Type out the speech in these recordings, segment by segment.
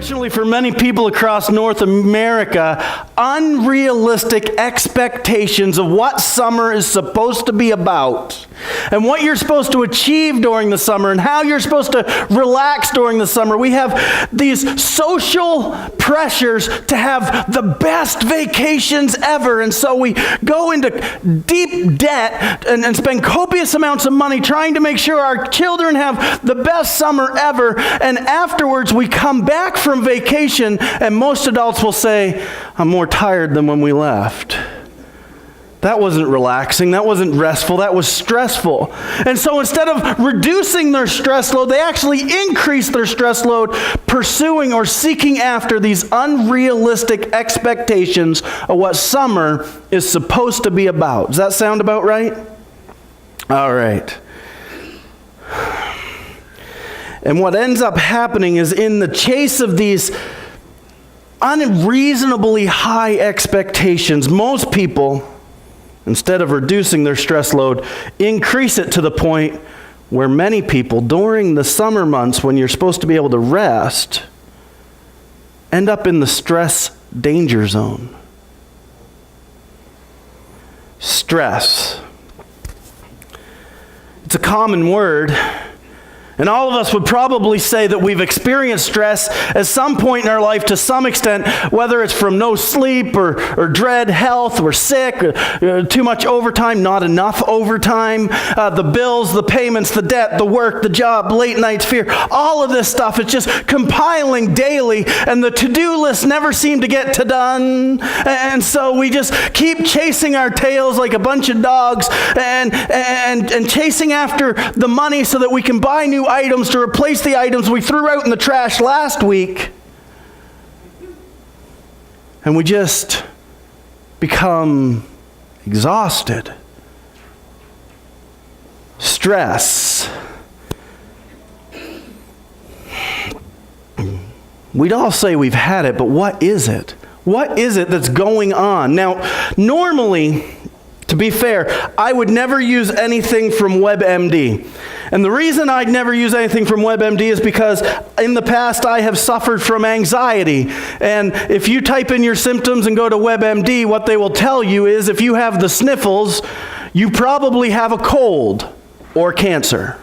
Unfortunately for many people across North America, unrealistic expectations of what summer is supposed to be about and what you're supposed to achieve during the summer and how you're supposed to relax during the summer. We have these social pressures to have the best vacations ever, and so we go into deep debt and spend copious amounts of money trying to make sure our children have the best summer ever, and afterwards we come back from vacation and most adults will say, I'm more tired than when we left. That wasn't relaxing, that wasn't restful, that was stressful. And so instead of reducing their stress load, they actually increase their stress load pursuing or seeking after these unrealistic expectations of what summer is supposed to be about. Does that sound about right? All right. And what ends up happening is in the chase of these unreasonably high expectations, most people, instead of reducing their stress load, increase it to the point where many people, during the summer months when you're supposed to be able to rest, end up in the stress danger zone. Stress. It's a common word. And all of us would probably say that we've experienced stress at some point in our life to some extent, whether it's from no sleep or dread health, we're sick, or too much overtime, not enough overtime, the bills, the payments, the debt, the work, the job, late nights, fear, all of this stuff is just compiling daily, and the to-do list never seem to get done. And so we just keep chasing our tails like a bunch of dogs and chasing after the money so that we can buy new items to replace the items we threw out in the trash last week. And we just become exhausted. Stress. We'd all say we've had it, but what is it? What is it that's going on? Now, normally, to be fair, I would never use anything from WebMD. And the reason I'd never use anything from WebMD is because in the past I have suffered from anxiety. And if you type in your symptoms and go to WebMD, what they will tell you is if you have the sniffles, you probably have a cold or cancer.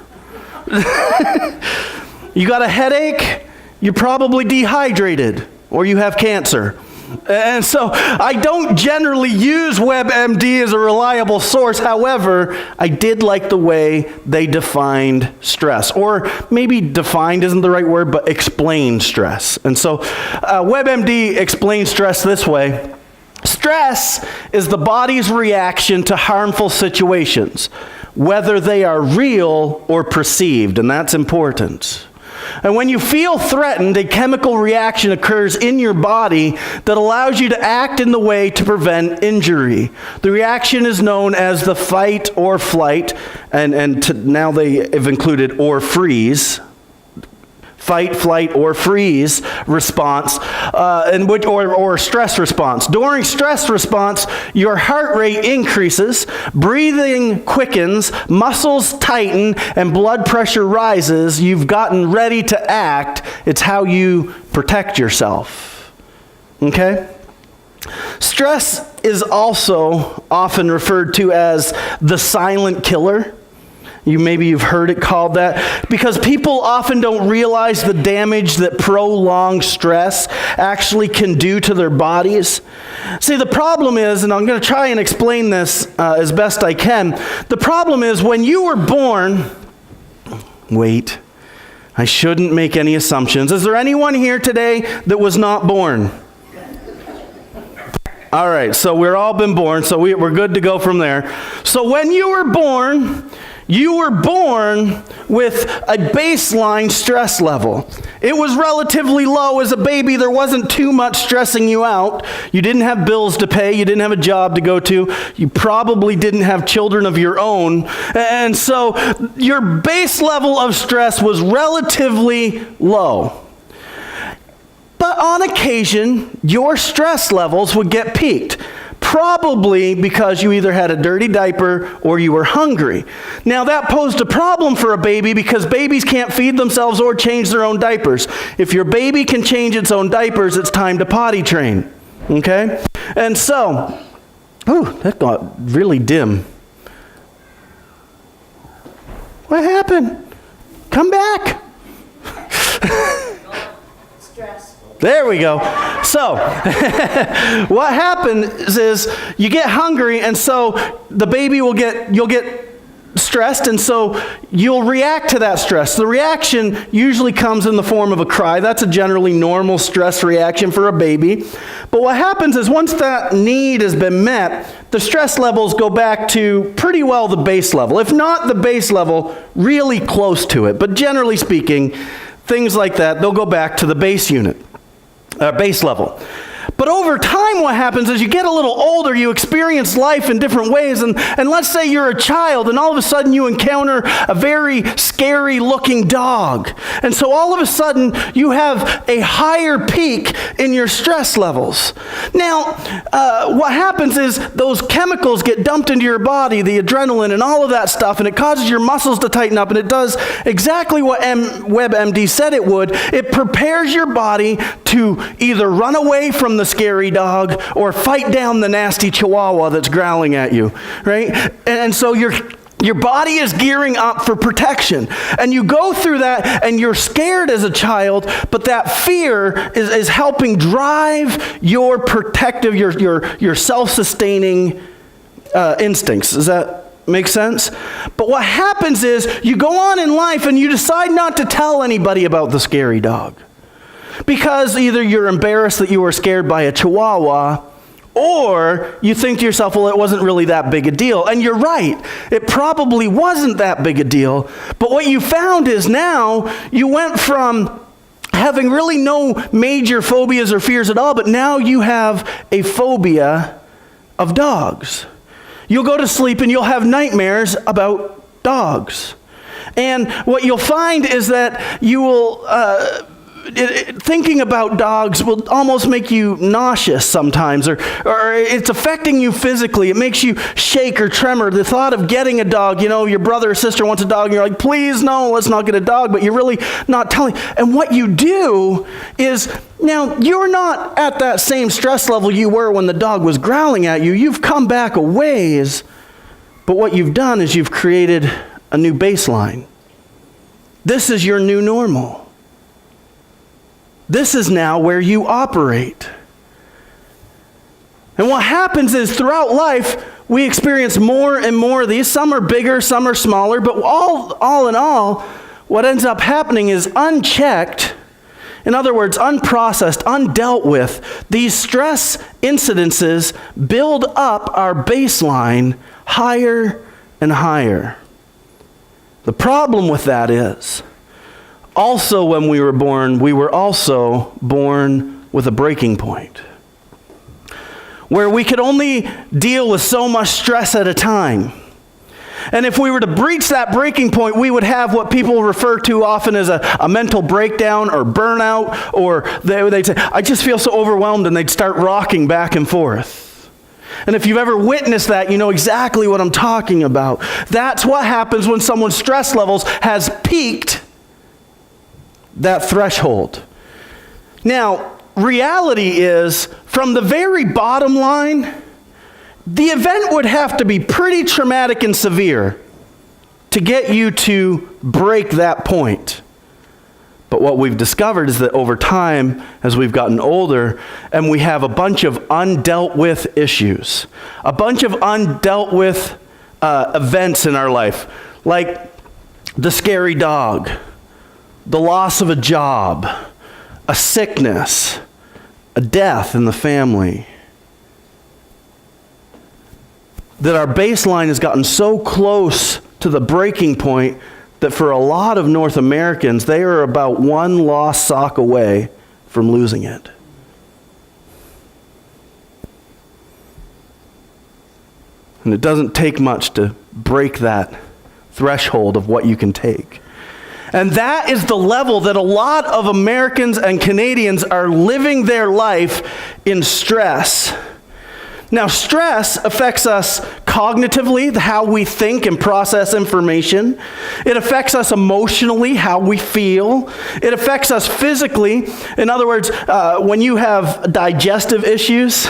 You got a headache, you're probably dehydrated or you have cancer. And so I don't generally use WebMD as a reliable source. However, I did like the way they defined stress. Or maybe defined isn't the right word, but explained stress. And so WebMD explains stress this way. Stress is the body's reaction to harmful situations, whether they are real or perceived, and that's important. And when you feel threatened, a chemical reaction occurs in your body that allows you to act in the way to prevent injury. The reaction is known as the fight or flight, and now they have included or freeze. Fight, flight, or freeze response, or stress response. During stress response, your heart rate increases, breathing quickens, muscles tighten, and blood pressure rises. You've gotten ready to act. It's how you protect yourself. Okay? Stress is also often referred to as the silent killer. Maybe you've heard it called that, because people often don't realize the damage that prolonged stress actually can do to their bodies. See, the problem is, and I'm going to try and explain this as best I can, the problem is when you were born, wait, I shouldn't make any assumptions. Is there anyone here today that was not born? All right, so we've all been born, so we're good to go from there. So when you were born with a baseline stress level. It was relatively low as a baby. There wasn't too much stressing you out. You didn't have bills to pay. You didn't have a job to go to. You probably didn't have children of your own. And so your base level of stress was relatively low. But on occasion, your stress levels would get peaked. probably because you either had a dirty diaper or you were hungry. Now that posed a problem for a baby because babies can't feed themselves or change their own diapers. If your baby can change its own diapers, it's time to potty train. Okay? And so, that got really dim. What happened? Come back. Stress. There we go. So, what happens is you get hungry, and so the baby you'll get stressed, and so you'll react to that stress. The reaction usually comes in the form of a cry. That's a generally normal stress reaction for a baby. But what happens is once that need has been met, the stress levels go back to pretty well the base level. If not the base level, really close to it. But generally speaking, things like that, they'll go back to the base level. But over time, what happens is you get a little older, you experience life in different ways, and let's say you're a child, and all of a sudden you encounter a very scary-looking dog. And so all of a sudden, you have a higher peak in your stress levels. Now, what happens is those chemicals get dumped into your body, the adrenaline and all of that stuff, and it causes your muscles to tighten up, and it does exactly what WebMD said it would. It prepares your body to either run away from the scary dog or fight down the nasty chihuahua that's growling at you, right? And so your body is gearing up for protection. And you go through that and you're scared as a child, but that fear is helping drive your protective, your self-sustaining instincts. Does that make sense? But what happens is you go on in life and you decide not to tell anybody about the scary dog. Because either you're embarrassed that you were scared by a chihuahua, or you think to yourself, well, it wasn't really that big a deal. And you're right. It probably wasn't that big a deal. But what you found is now you went from having really no major phobias or fears at all, but now you have a phobia of dogs. You'll go to sleep and you'll have nightmares about dogs. And what you'll find is that you will... thinking about dogs will almost make you nauseous sometimes, or it's affecting you physically. It makes you shake or tremor. The thought of getting a dog, your brother or sister wants a dog, and you're like, please, no, let's not get a dog, but you're really not telling. And what you do is, now, you're not at that same stress level you were when the dog was growling at you. You've come back a ways, but what you've done is you've created a new baseline. This is your new normal. This is now where you operate. And what happens is throughout life, we experience more and more of these. Some are bigger, some are smaller, but all in all, what ends up happening is unchecked, in other words, unprocessed, undealt with, these stress incidences build up our baseline higher and higher. The problem with that is, also, when we were also born with a breaking point, where we could only deal with so much stress at a time. And if we were to breach that breaking point, we would have what people refer to often as a mental breakdown or burnout, or they'd say, I just feel so overwhelmed, and they'd start rocking back and forth. And if you've ever witnessed that, you know exactly what I'm talking about. That's what happens when someone's stress levels has peaked that threshold. Now, reality is, from the very bottom line, the event would have to be pretty traumatic and severe to get you to break that point. But what we've discovered is that over time, as we've gotten older, and we have a bunch of undealt with issues, a bunch of undealt with events in our life, like the scary dog, the loss of a job, a sickness, a death in the family, that our baseline has gotten so close to the breaking point that for a lot of North Americans, they are about one lost sock away from losing it. And it doesn't take much to break that threshold of what you can take. And that is the level that a lot of Americans and Canadians are living their life in stress. Now, stress affects us cognitively, how we think and process information. It affects us emotionally, how we feel. It affects us physically. In other words, when you have digestive issues,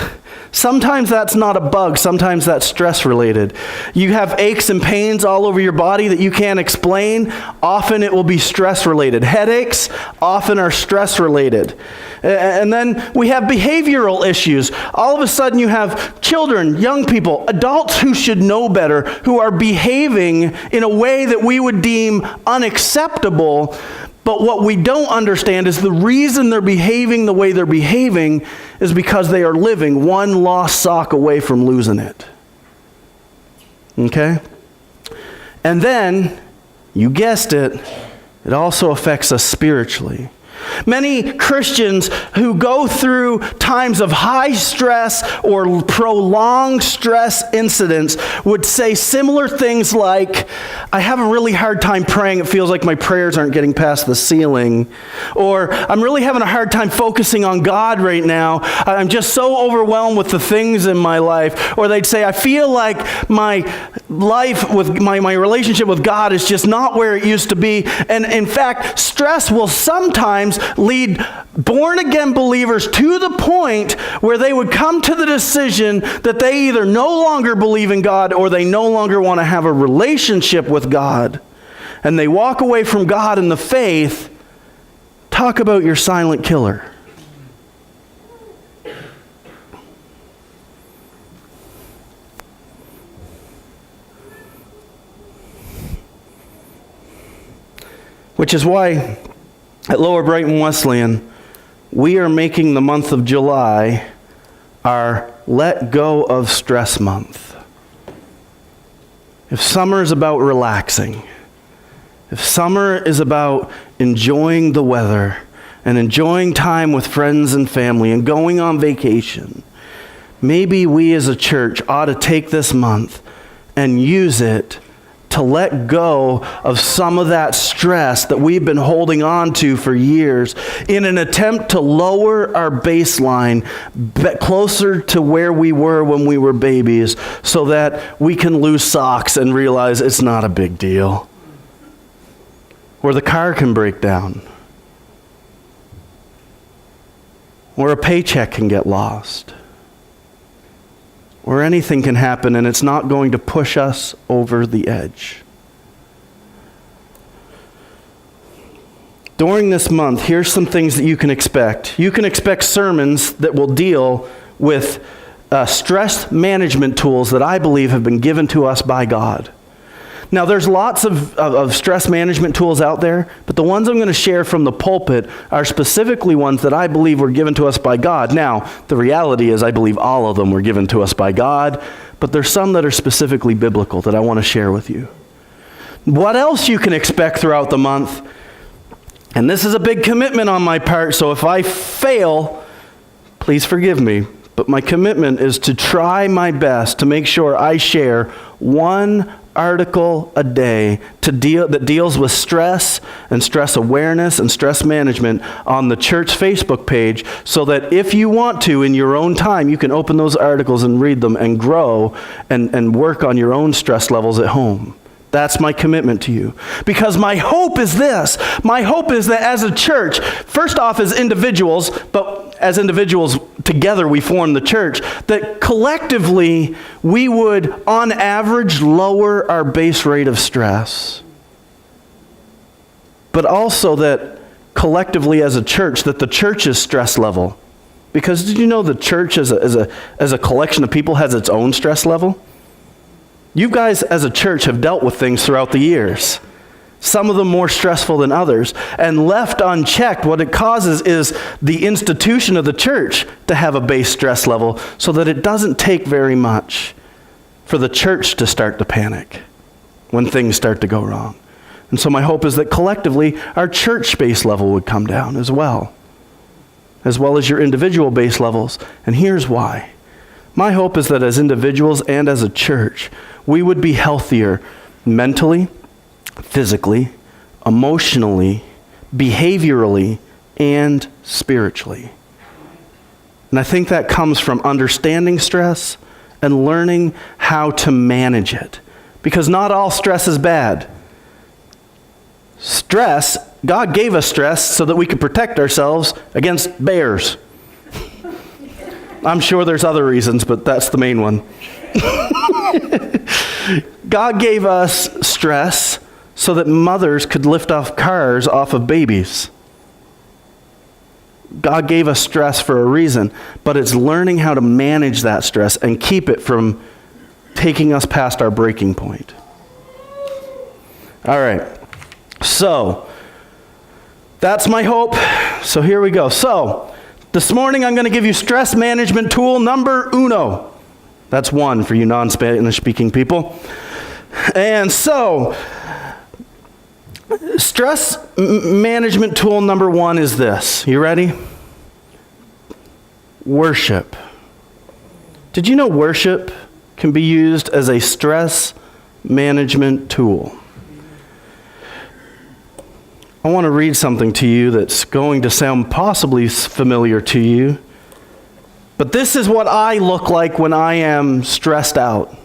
sometimes that's not a bug, sometimes that's stress related. You have aches and pains all over your body that you can't explain, often it will be stress related. Headaches often are stress related. And then we have behavioral issues. All of a sudden you have children, young people, adults who should know better, who are behaving in a way that we would deem unacceptable. But what we don't understand is the reason they're behaving the way they're behaving is because they are living one lost sock away from losing it. Okay? And then, you guessed it, it also affects us spiritually. Many Christians who go through times of high stress or prolonged stress incidents would say similar things like, I have a really hard time praying. It feels like my prayers aren't getting past the ceiling. Or, I'm really having a hard time focusing on God right now. I'm just so overwhelmed with the things in my life. Or they'd say, I feel like my life with my relationship with God is just not where it used to be. And in fact, stress will sometimes lead born-again believers to the point where they would come to the decision that they either no longer believe in God or they no longer want to have a relationship with God. And they walk away from God in the faith. Talk about your silent killer. Which is why at Lower Brighton Wesleyan, we are making the month of July our Let Go of Stress month. If summer is about relaxing, if summer is about enjoying the weather and enjoying time with friends and family and going on vacation, maybe we as a church ought to take this month and use it to let go of some of that stress that we've been holding on to for years in an attempt to lower our baseline closer to where we were when we were babies so that we can lose socks and realize it's not a big deal. Or the car can break down. Or a paycheck can get lost. Or anything can happen and it's not going to push us over the edge. During this month, here's some things that you can expect. You can expect sermons that will deal with stress management tools that I believe have been given to us by God. Now, there's lots of stress management tools out there, but the ones I'm going to share from the pulpit are specifically ones that I believe were given to us by God. Now, the reality is I believe all of them were given to us by God, but there's some that are specifically biblical that I want to share with you. What else you can expect throughout the month, and this is a big commitment on my part, so if I fail, please forgive me, but my commitment is to try my best to make sure I share one article a day that deals with stress and stress awareness and stress management on the church Facebook page, so that if you want to, in your own time, you can open those articles and read them and grow and work on your own stress levels at home. That's my commitment to you. Because my hope is this. My hope is that as a church, first off as individuals, but as individuals together we form the church, that collectively we would, on average, lower our base rate of stress. But also that collectively as a church, that the church's stress level, because did you know the church as a collection of people has its own stress level? You guys as a church have dealt with things throughout the years, some of them more stressful than others, and left unchecked, what it causes is the institution of the church to have a base stress level so that it doesn't take very much for the church to start to panic when things start to go wrong. And so my hope is that collectively our church base level would come down as well as your individual base levels. And here's why. My hope is that as individuals and as a church, we would be healthier mentally, physically, emotionally, behaviorally, and spiritually. And I think that comes from understanding stress and learning how to manage it. Because not all stress is bad. Stress, God gave us stress so that we could protect ourselves against bears. I'm sure there's other reasons, but that's the main one. God gave us stress so that mothers could lift off cars off of babies. God gave us stress for a reason, but it's learning how to manage that stress and keep it from taking us past our breaking point. All right. So, that's my hope. So here we go. So, this morning I'm going to give you stress management tool number uno. That's one for you non-Spanish speaking people. And so, stress management tool number one is this. You ready? Worship. Did you know worship can be used as a stress management tool? I want to read something to you that's going to sound possibly familiar to you. But this is what I look like when I am stressed out.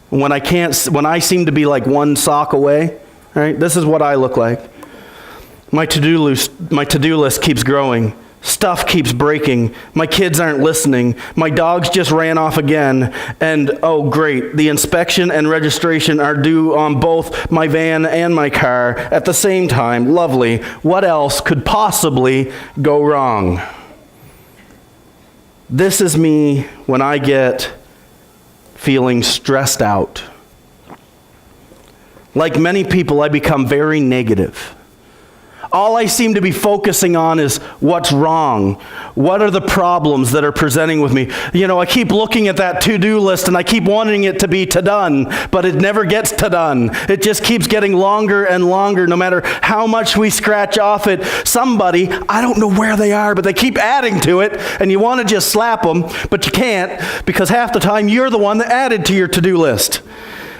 When I seem to be like one sock away, right? This is what I look like. My to-do list keeps growing. Stuff keeps breaking. My kids aren't listening. My dogs just ran off again. And oh great, the inspection and registration are due on both my van and my car at the same time. Lovely. What else could possibly go wrong? This is me when I get feeling stressed out. Like many people, I become very negative. All I seem to be focusing on is what's wrong. What are the problems that are presenting with me? You know, I keep looking at that to-do list and I keep wanting it to be to done, but it never gets to done. It just keeps getting longer and longer no matter how much we scratch off it. Somebody, I don't know where they are, but they keep adding to it and you want to just slap them, but you can't because half the time you're the one that added to your to-do list.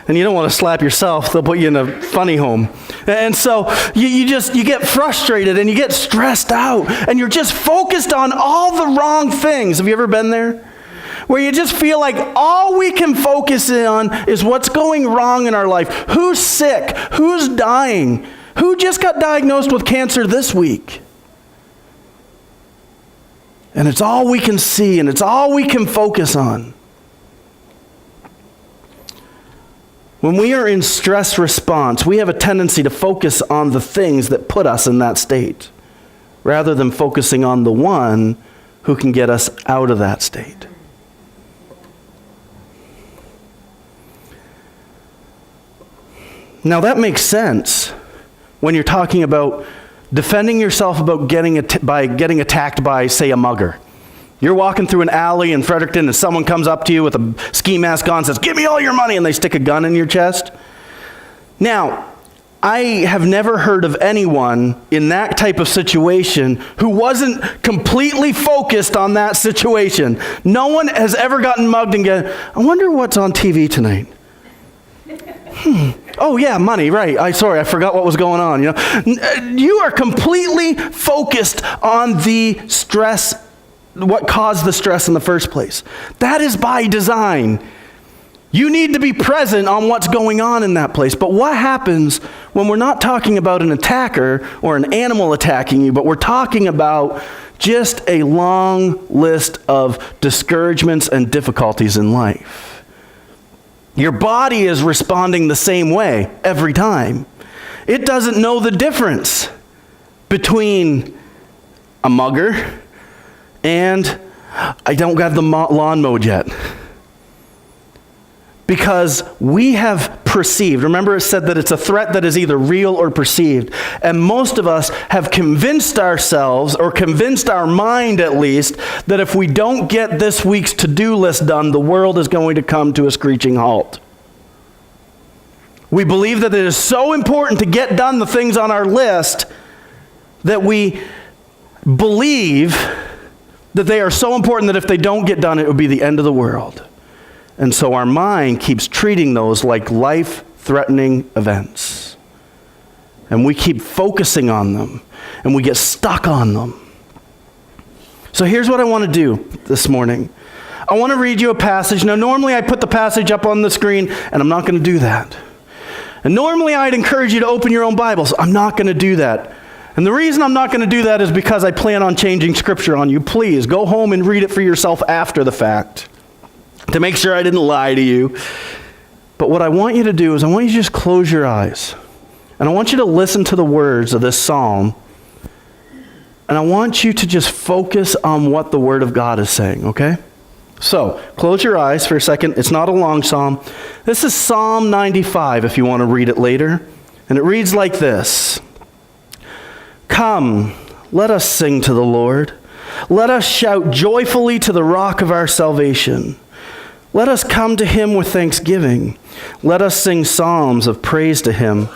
And you don't want to slap yourself, they'll put you in a funny home. And so you get frustrated and you get stressed out and you're just focused on all the wrong things. Have you ever been there? Where you just feel like all we can focus on is what's going wrong in our life. Who's sick? Who's dying? Who just got diagnosed with cancer this week? And it's all we can see and it's all we can focus on. When we are in stress response, we have a tendency to focus on the things that put us in that state, rather than focusing on the one who can get us out of that state. Now that makes sense when you're talking about defending yourself about getting attacked by, say, a mugger. You're walking through an alley in Fredericton and someone comes up to you with a ski mask on and says, "Give me all your money," and they stick a gun in your chest. Now, I have never heard of anyone in that type of situation who wasn't completely focused on that situation. No one has ever gotten mugged and gone, "I wonder what's on TV tonight." Oh yeah, money, right. I forgot what was going on. You know, you are completely focused on the stress, what caused the stress in the first place. That is by design. You need to be present on what's going on in that place. But what happens when we're not talking about an attacker or an animal attacking you, but we're talking about just a long list of discouragements and difficulties in life? Your body is responding the same way every time. It doesn't know the difference between a mugger and I don't have the lawn mowed yet. Because we have perceived, remember it said that it's a threat that is either real or perceived. And most of us have convinced ourselves, or convinced our mind at least, that if we don't get this week's to-do list done, the world is going to come to a screeching halt. We believe that it is so important to get done the things on our list that we believe that they are so important that if they don't get done, it would be the end of the world. And so our mind keeps treating those like life-threatening events. And we keep focusing on them, and we get stuck on them. So here's what I want to do this morning. I want to read you a passage. Now, normally I put the passage up on the screen, and I'm not going to do that. And normally I'd encourage you to open your own Bibles. I'm not going to do that. And the reason I'm not going to do that is because I plan on changing Scripture on you. Please, go home and read it for yourself after the fact to make sure I didn't lie to you. But what I want you to do is I want you to just close your eyes. And I want you to listen to the words of this psalm. And I want you to just focus on what the Word of God is saying, okay? So, close your eyes for a second. It's not a long psalm. This is Psalm 95 if you want to read it later. And it reads like this. Come, let us sing to the Lord. Let us shout joyfully to the rock of our salvation. Let us come to him with thanksgiving. Let us sing psalms of praise to him.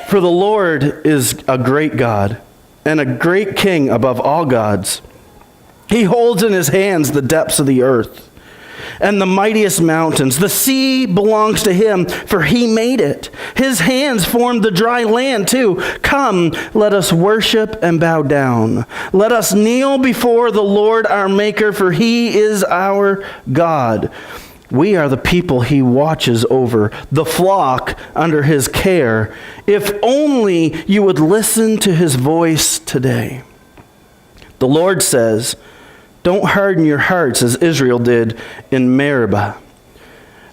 For the Lord is a great God and a great King above all gods. He holds in his hands the depths of the earth and the mightiest mountains. The sea belongs to him, for he made it. His hands formed the dry land too. Come, let us worship and bow down. Let us kneel before the Lord our Maker, for he is our God. We are the people he watches over, the flock under his care. If only you would listen to his voice today. The Lord says, don't harden your hearts as Israel did in Meribah,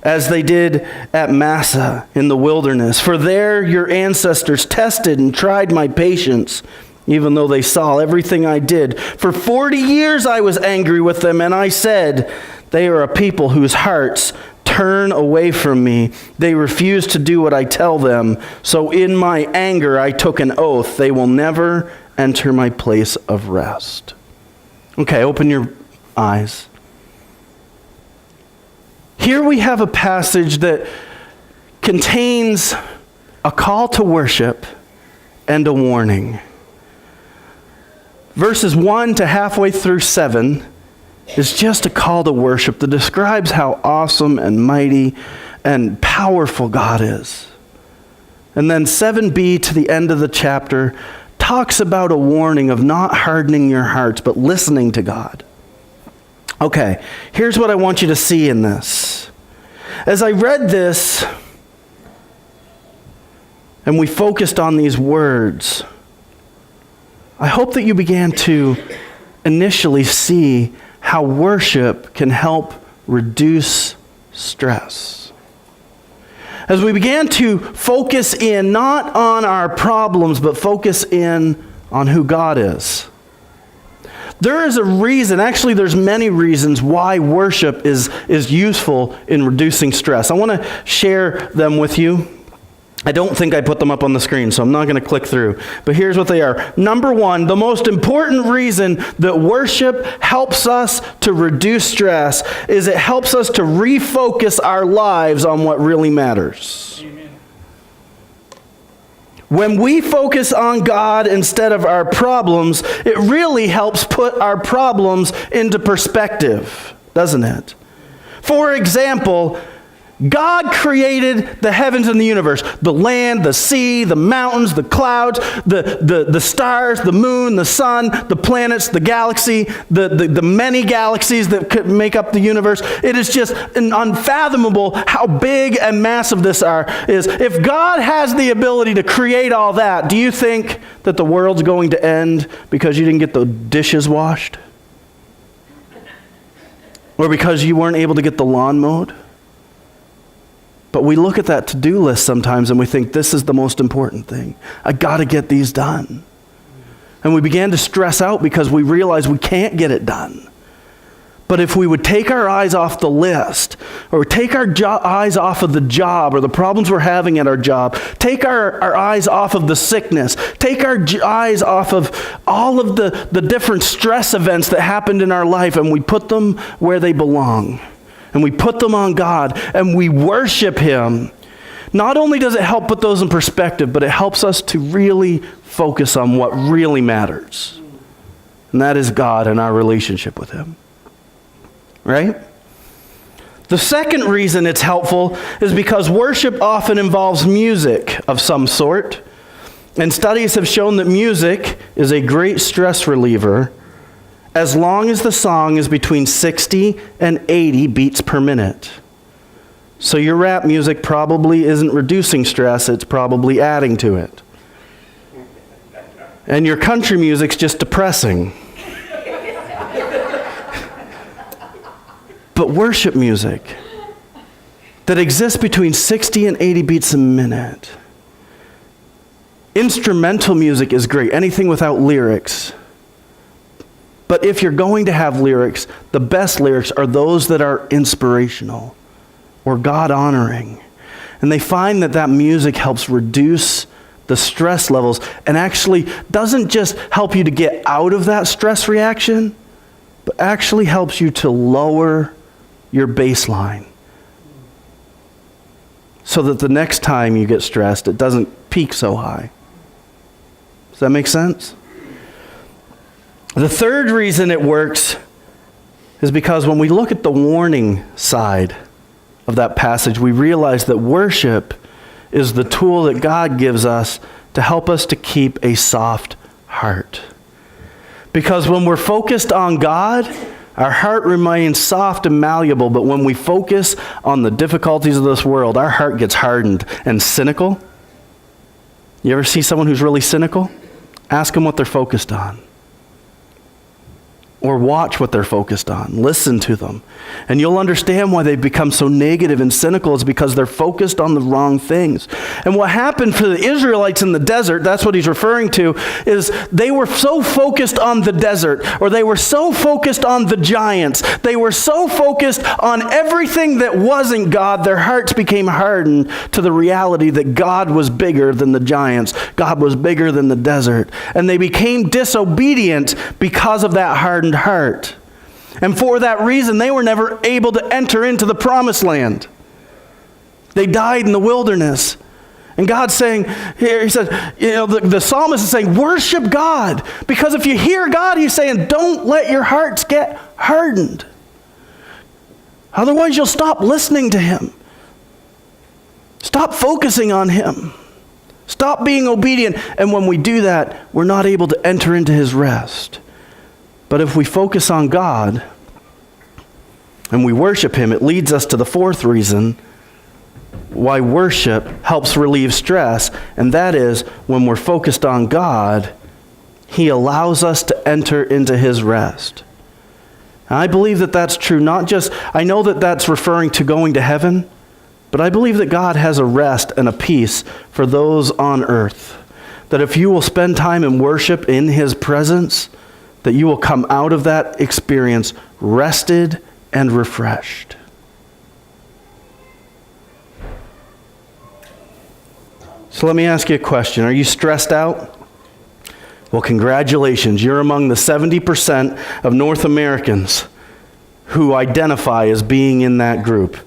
as they did at Massah in the wilderness. For there your ancestors tested and tried my patience, even though they saw everything I did. For 40 years I was angry with them, and I said, they are a people whose hearts turn away from me. They refuse to do what I tell them. So in my anger I took an oath. They will never enter my place of rest. Okay, open your eyes. Here we have a passage that contains a call to worship and a warning. Verses 1 to halfway through 7 is just a call to worship that describes how awesome and mighty and powerful God is. And then 7b to the end of the chapter talks about a warning of not hardening your hearts, but listening to God. Okay, here's what I want you to see in this. As I read this, and we focused on these words, I hope that you began to initially see how worship can help reduce stress. As we began to focus in not on our problems, but focus in on who God is. There is a reason, actually there's many reasons why worship is useful in reducing stress. I want to share them with you. I don't think I put them up on the screen, so I'm not going to click through. But here's what they are. Number one, the most important reason that worship helps us to reduce stress is it helps us to refocus our lives on what really matters. Amen. When we focus on God instead of our problems, it really helps put our problems into perspective, doesn't it? For example, God created the heavens and the universe, the land, the sea, the mountains, the clouds, the stars, the moon, the sun, the planets, the galaxy, the many galaxies that could make up the universe. It is just unfathomable how big and massive this is. If God has the ability to create all that, do you think that the world's going to end because you didn't get the dishes washed? Or because you weren't able to get the lawn mowed? But we look at that to-do list sometimes and we think this is the most important thing. I got to get these done. And we began to stress out because we realize we can't get it done. But if we would take our eyes off the list, or take our eyes off of the job or the problems we're having at our job, take our eyes off of the sickness, take our eyes off of all of the different stress events that happened in our life, and we put them where they belong. And we put them on God, and we worship him. Not only does it help put those in perspective, but it helps us to really focus on what really matters. And that is God and our relationship with him. Right? The second reason it's helpful is because worship often involves music of some sort. And studies have shown that music is a great stress reliever, as long as the song is between 60 and 80 beats per minute. So your rap music probably isn't reducing stress, it's probably adding to it. And your country music's just depressing. But worship music that exists between 60 and 80 beats a minute. Instrumental music is great, anything without lyrics. But if you're going to have lyrics, the best lyrics are those that are inspirational or God-honoring. And they find that that music helps reduce the stress levels and actually doesn't just help you to get out of that stress reaction, but actually helps you to lower your baseline so that the next time you get stressed, it doesn't peak so high. Does that make sense? The third reason it works is because when we look at the warning side of that passage, we realize that worship is the tool that God gives us to help us to keep a soft heart. Because when we're focused on God, our heart remains soft and malleable, but when we focus on the difficulties of this world, our heart gets hardened and cynical. You ever see someone who's really cynical? Ask them what they're focused on. Or watch what they're focused on. Listen to them. And you'll understand why they've become so negative and cynical. It's because they're focused on the wrong things. And what happened for the Israelites in the desert, that's what he's referring to, is they were so focused on the desert, or they were so focused on the giants, they were so focused on everything that wasn't God, their hearts became hardened to the reality that God was bigger than the giants. God was bigger than the desert. And they became disobedient because of that hardened heart. And for that reason, they were never able to enter into the promised land. They died in the wilderness. And God's saying, here he said, the psalmist is saying, worship God. Because if you hear God, he's saying, don't let your hearts get hardened. Otherwise, you'll stop listening to him. Stop focusing on him. Stop being obedient. And when we do that, we're not able to enter into his rest. But if we focus on God and we worship him, it leads us to the fourth reason why worship helps relieve stress, and that is when we're focused on God, he allows us to enter into his rest. And I believe that that's true, not just, I know that that's referring to going to heaven, but I believe that God has a rest and a peace for those on earth. That if you will spend time in worship in his presence, that you will come out of that experience rested and refreshed. So let me ask you a question. Are you stressed out? Well, congratulations. You're among the 70% of North Americans who identify as being in that group.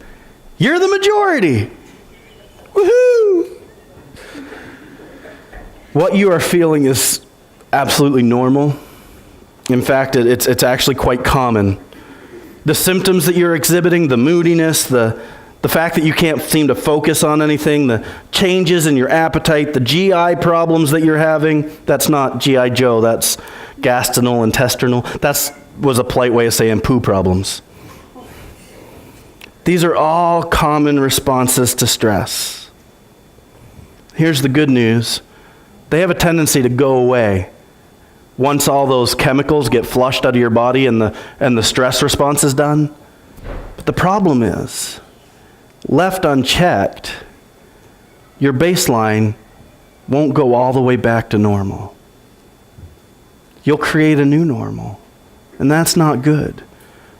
You're the majority. Woohoo! What you are feeling is absolutely normal. In fact, it's actually quite common. The symptoms that you're exhibiting, the moodiness, the fact that you can't seem to focus on anything, the changes in your appetite, the GI problems that you're having, that's not G.I. Joe, that's gastrointestinal. That was a polite way of saying poo problems. These are all common responses to stress. Here's the good news. They have a tendency to go away once all those chemicals get flushed out of your body and the stress response is done. But the problem is, left unchecked, your baseline won't go all the way back to normal. You'll create a new normal, and that's not good.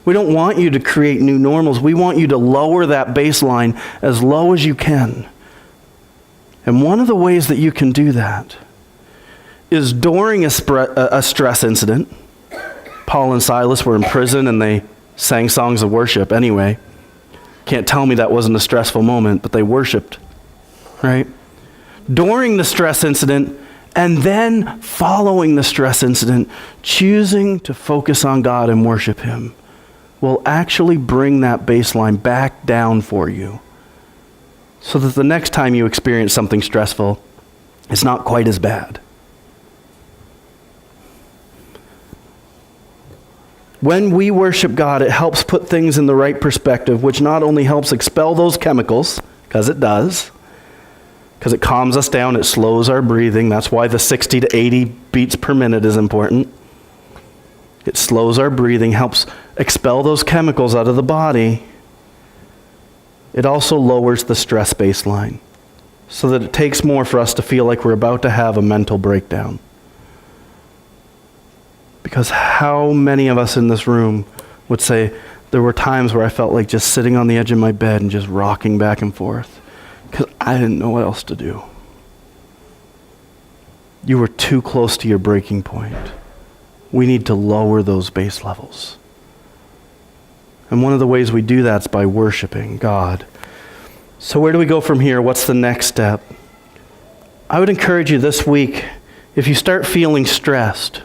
We don't want you to create new normals. We want you to lower that baseline as low as you can. And one of the ways that you can do that is during a stress incident. Paul and Silas were in prison and they sang songs of worship anyway. Can't tell me that wasn't a stressful moment, but they worshiped, right? During the stress incident and then following the stress incident, choosing to focus on God and worship him will actually bring that baseline back down for you so that the next time you experience something stressful, it's not quite as bad. When we worship God, it helps put things in the right perspective, which not only helps expel those chemicals, because it does, because it calms us down, it slows our breathing. That's why the 60 to 80 beats per minute is important. It slows our breathing, helps expel those chemicals out of the body. It also lowers the stress baseline so that it takes more for us to feel like we're about to have a mental breakdown. Because how many of us in this room would say, there were times where I felt like just sitting on the edge of my bed and just rocking back and forth because I didn't know what else to do. You were too close to your breaking point. We need to lower those base levels. And one of the ways we do that is by worshiping God. So where do we go from here? What's the next step? I would encourage you this week, if you start feeling stressed,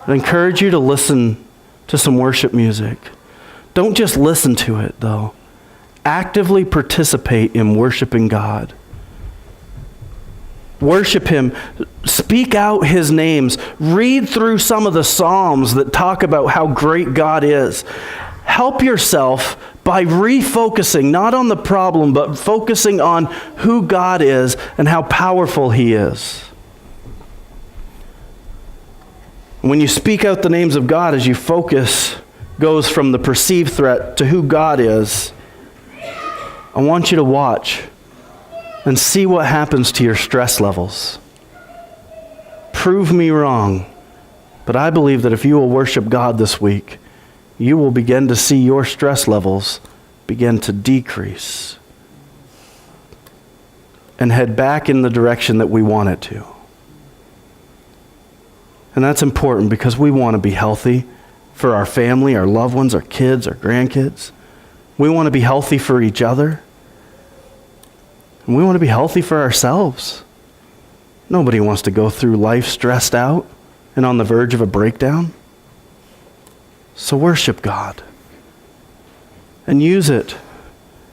I encourage you to listen to some worship music. Don't just listen to it, though. Actively participate in worshiping God. Worship Him. Speak out His names. Read through some of the Psalms that talk about how great God is. Help yourself by refocusing, not on the problem, but focusing on who God is and how powerful He is. When you speak out the names of God, as you focus goes from the perceived threat to who God is, I want you to watch and see what happens to your stress levels. Prove me wrong, but I believe that if you will worship God this week, you will begin to see your stress levels begin to decrease and head back in the direction that we want it to. And that's important because we want to be healthy for our family, our loved ones, our kids, our grandkids. We want to be healthy for each other. And we want to be healthy for ourselves. Nobody wants to go through life stressed out and on the verge of a breakdown. So worship God and use it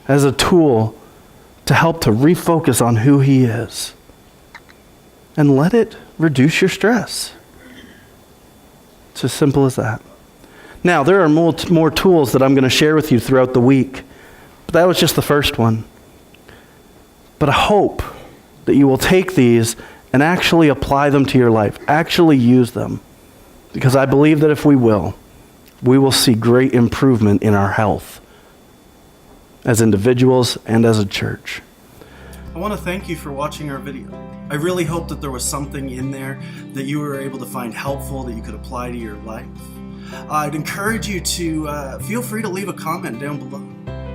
as a tool to help to refocus on who He is. And let it reduce your stress. It's as simple as that. Now, there are more tools that I'm going to share with you throughout the week, but that was just the first one. But I hope that you will take these and actually apply them to your life, actually use them, because I believe that if we will see great improvement in our health as individuals and as a church. I want to thank you for watching our video. I really hope that there was something in there that you were able to find helpful that you could apply to your life. I'd encourage you to feel free to leave a comment down below.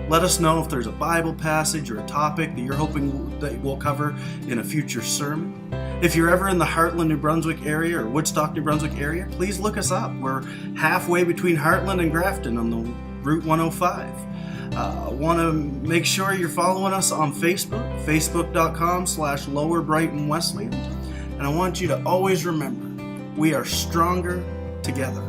Let us know if there's a Bible passage or a topic that you're hoping that we'll cover in a future sermon. If you're ever in the Hartland, New Brunswick area or Woodstock, New Brunswick area, please look us up. We're halfway between Hartland and Grafton on the Route 105. Want to make sure you're following us on Facebook, facebook.com/Lower Brighton Wesleyan. And I want you to always remember, we are stronger together.